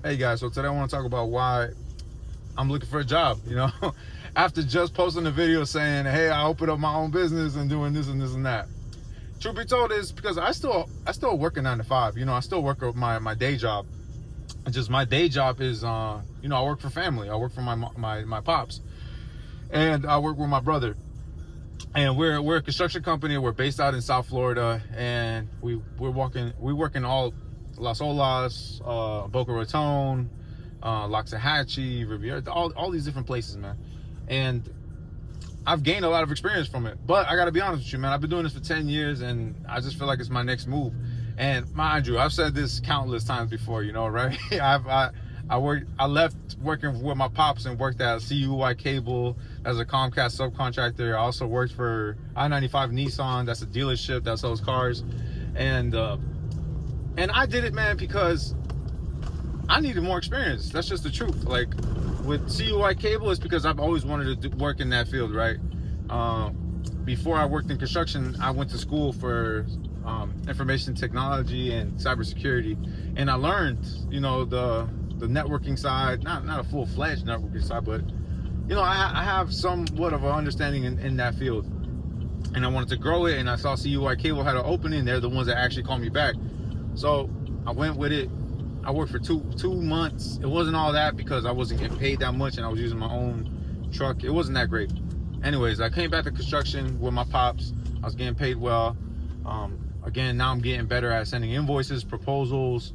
Hey guys, so today I want to talk about why I'm looking for a job, after just posting a video saying, hey, I opened up my own business and doing this and this and that. Truth be told is because I still work a 9 to 5, I still work my day job. It's just my day job is, I work for family. I work for my pops, and I work with my brother. And we're a construction company. We're based out in South Florida, and we work in all Las Olas, Boca Raton, Loxahatchee, Riviera, all these different places, man. And I've gained a lot of experience from it. But I got to be honest with you, man. I've been doing this for 10 years, and I just feel like it's my next move. And mind you, I've said this countless times before, right? I left working with my pops and worked at CUI Cable as a Comcast subcontractor. I also worked for I-95 Nissan. That's a dealership that sells cars. And I did it, man, because I needed more experience. That's just the truth. Like with CUI Cable, it's because I've always wanted to work in that field, right? Before I worked in construction, I went to school for information technology and cybersecurity, and I learned, the networking side, not a full-fledged networking side, but I have somewhat of an understanding in that field, and I wanted to grow it. And I saw CUI Cable had an opening. They're the ones that actually called me back, so I went with it. I worked for two months. It wasn't all that because I wasn't getting paid that much, and I was using my own truck. It wasn't that great. Anyways, I came back to construction with my pops. I was getting paid well. Again, now I'm getting better at sending invoices, proposals,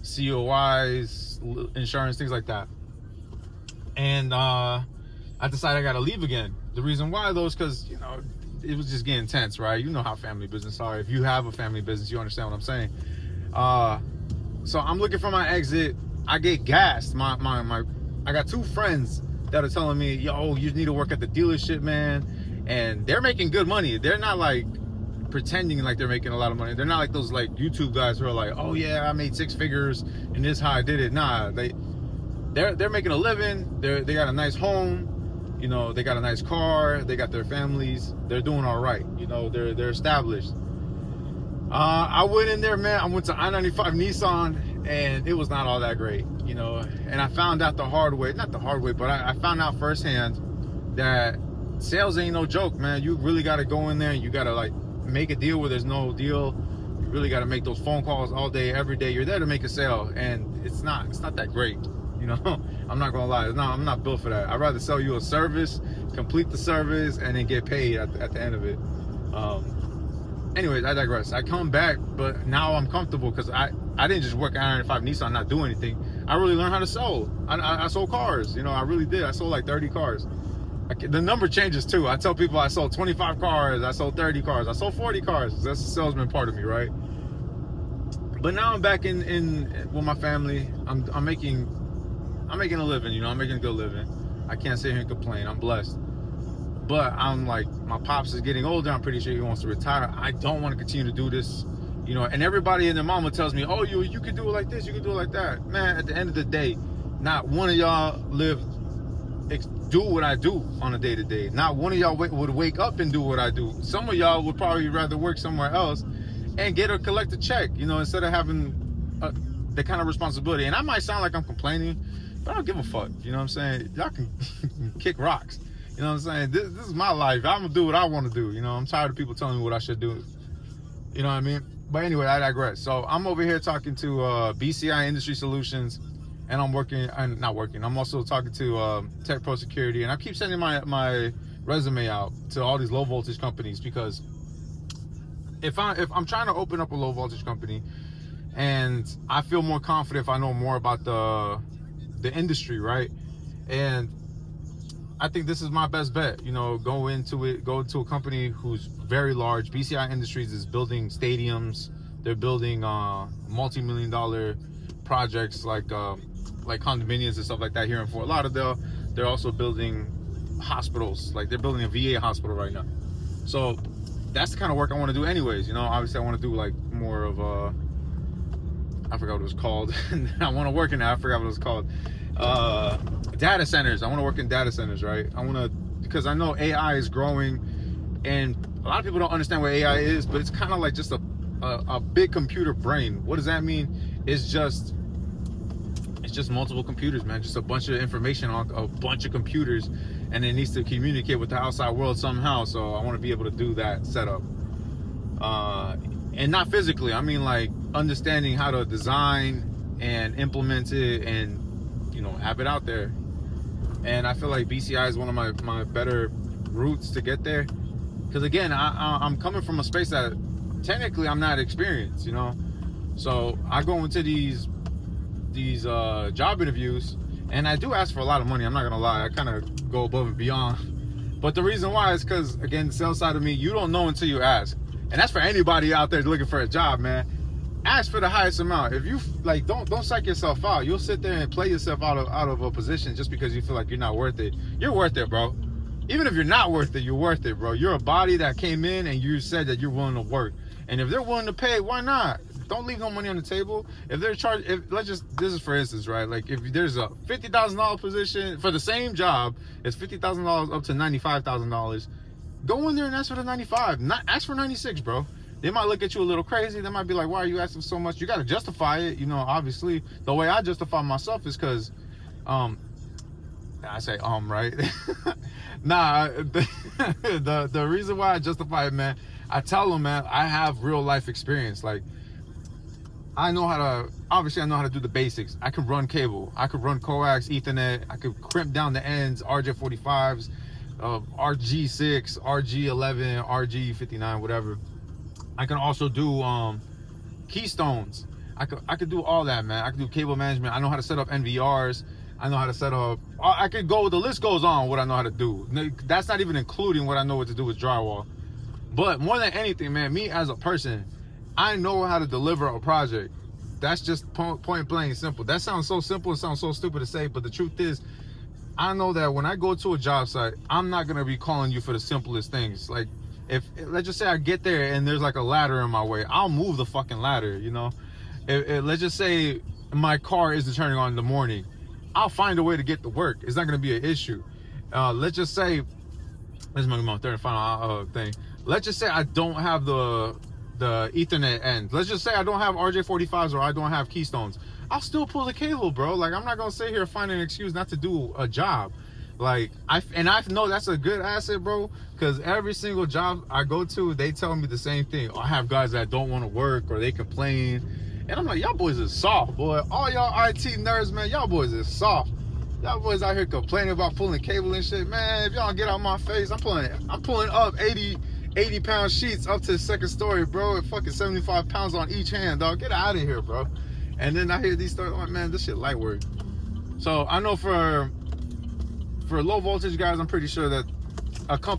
COIs, insurance, things like that. And I decided I got to leave again. The reason why, though, is because, it was just getting tense, right? You know how family business are. If you have a family business, you understand what I'm saying. So I'm looking for my exit. I get gassed. I got two friends that are telling me, yo, you need to work at the dealership, man. And they're making good money. They're not like pretending like they're making a lot of money. They're not like those like YouTube guys who are like, oh yeah, I made 6 figures and this is how I did it. Nah, they're making a living. They got a nice home, they got a nice car, they got their families, they're doing all right, they're established. I went in there, man. I went to I-95 Nissan, and it was not all that great, and I found out the hard way, not the hard way, but I found out firsthand that sales ain't no joke, man. You really got to go in there and you got to like make a deal where there's no deal. You really got to make those phone calls all day, every day. You're there to make a sale, and it's not that great, I'm not gonna lie. I'm not built for that. I'd rather sell you a service, complete the service, and then get paid at the end of it. Anyways, I digress. I come back, but now I'm comfortable because I didn't just work at I-95 Nissan, not do anything. I really learned how to sell. I sold cars, I really did. I sold like 30 cars. The number changes too. I tell people I sold 25 cars, I sold 30 cars, I sold 40 cars. That's the salesman part of me, right? But now I'm back in with my family. I'm making a living, I'm making a good living. I can't sit here and complain. I'm blessed. But I'm like, my pops is getting older. I'm pretty sure he wants to retire. I don't want to continue to do this, and everybody and their mama tells me, oh, you can do it like this, you can do it like that. Man, at the end of the day, not one of y'all do what I do on a day-to-day. Not one of y'all would wake up and do what I do. Some of y'all would probably rather work somewhere else and collect a check, instead of having the kind of responsibility. And I might sound like I'm complaining, but I don't give a fuck. You know what I'm saying? Y'all can kick rocks. You know what I'm saying? This is my life. I'm going to do what I want to do. I'm tired of people telling me what I should do. You know what I mean? But anyway, I digress. So I'm over here talking to BCI Industry Solutions, and I'm also talking to Tech Pro Security, and I keep sending my resume out to all these low voltage companies because if I'm trying to open up a low voltage company, and I feel more confident if I know more about the industry, right? And I think this is my best bet. Go into a company who's very large. BCI Industries is building stadiums. They're building multi-million-dollar projects like condominiums and stuff like that here in Fort Lauderdale. They're also building hospitals. Like they're building a VA hospital right now. So that's the kind of work I want to do anyways. Obviously I want to do like more of I forgot what it was called. I want to work in that. I forgot what it was called. Data centers. I want to work in data centers, right? Because I know AI is growing, and a lot of people don't understand what AI is, but it's kind of like just a big computer brain. What does that mean? It's just just multiple computers, man. Just a bunch of information on a bunch of computers, and it needs to communicate with the outside world somehow. So I want to be able to do that setup, and not physically. I mean, like understanding how to design and implement it, and have it out there. And I feel like BCI is one of my better routes to get there, because again, I'm coming from a space that technically I'm not experienced, so I go into these job interviews, and I do ask for a lot of money. I'm not gonna lie, I kind of go above and beyond. But the reason why is because, again, the sales side of me, you don't know until you ask. And that's for anybody out there looking for a job, man. Ask for the highest amount. If you like, don't psych yourself out. You'll sit there and play yourself out of a position just because you feel like you're not worth it. You're worth it, bro. Even if you're not worth it, you're worth it, bro. You're a body that came in and you said that you're willing to work. And if they're willing to pay, why not? Don't leave no money on the table. If they're this is for instance, right? Like if there's a $50,000 position for the same job, it's $50,000 up to $95,000. Go in there and ask for the 95. Not ask for 96, bro. They might look at you a little crazy. They might be like, why are you asking so much? You got to justify it. Obviously, the way I justify myself is because, I say, right? Nah, the reason why I justify it, man, I tell them, man, I have real life experience. Like, I know how to do the basics. I can run cable. I could run coax, Ethernet. I could crimp down the ends, RJ45s, RG6, RG11, RG59, whatever. I can also do keystones. I could do all that, man. I could do cable management. I know how to set up NVRs. I know how to set up. I could go. The list goes on. What I know how to do. That's not even including what I know what to do with drywall. But more than anything, man, me as a person, I know how to deliver a project. That's just point blank simple. That sounds so simple. It sounds so stupid to say, but the truth is, I know that when I go to a job site, I'm not gonna be calling you for the simplest things. Like, if let's just say I get there and there's like a ladder in my way, I'll move the fucking ladder. Let's just say my car isn't turning on in the morning, I'll find a way to get to work. It's not gonna be an issue. Let's just say this is my third and final thing. Let's just say I don't have the Ethernet end. Let's just say I don't have RJ45s or I don't have keystones. I'll still pull the cable, bro. Like, I'm not gonna sit here and find an excuse not to do a job. Like, I know that's a good asset, bro, because every single job I go to, they tell me the same thing. I have guys that don't want to work or they complain, and I'm like, y'all boys is soft, boy. All y'all IT nerds, man, y'all boys is soft. Y'all boys out here complaining about pulling cable and shit, man. If y'all get out my face, I'm pulling up 80-pound sheets up to the second story, bro. At fucking 75 pounds on each hand, dog. Get out of here, bro. And then I hear these stories, I'm like, man, this shit light work. So I know for low voltage guys, I'm pretty sure that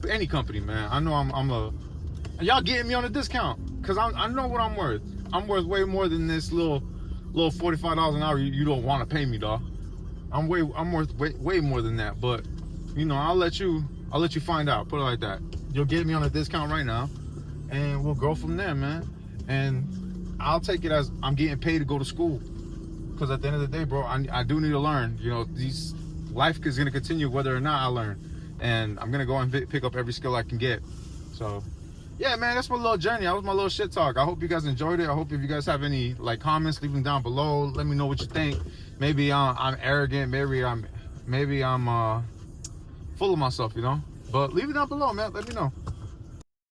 any company, man, I know y'all getting me on a discount, because I know what I'm worth. I'm worth way more than this little $45 an hour you don't want to pay me, dog. I'm worth way more than that. But I'll let you find out. Put it like that. You'll get me on a discount right now, and we'll go from there, man. And I'll take it as I'm getting paid to go to school, because at the end of the day, bro, I do need to learn. Life is gonna continue whether or not I learn, and I'm gonna go and pick up every skill I can get. So yeah, man, that's my little journey. That was my little shit talk. I hope you guys enjoyed it. I hope if you guys have any comments, leave them down below. Let me know what you think. Maybe I'm arrogant. Maybe I'm full of myself, but leave it down below, man. Let me know.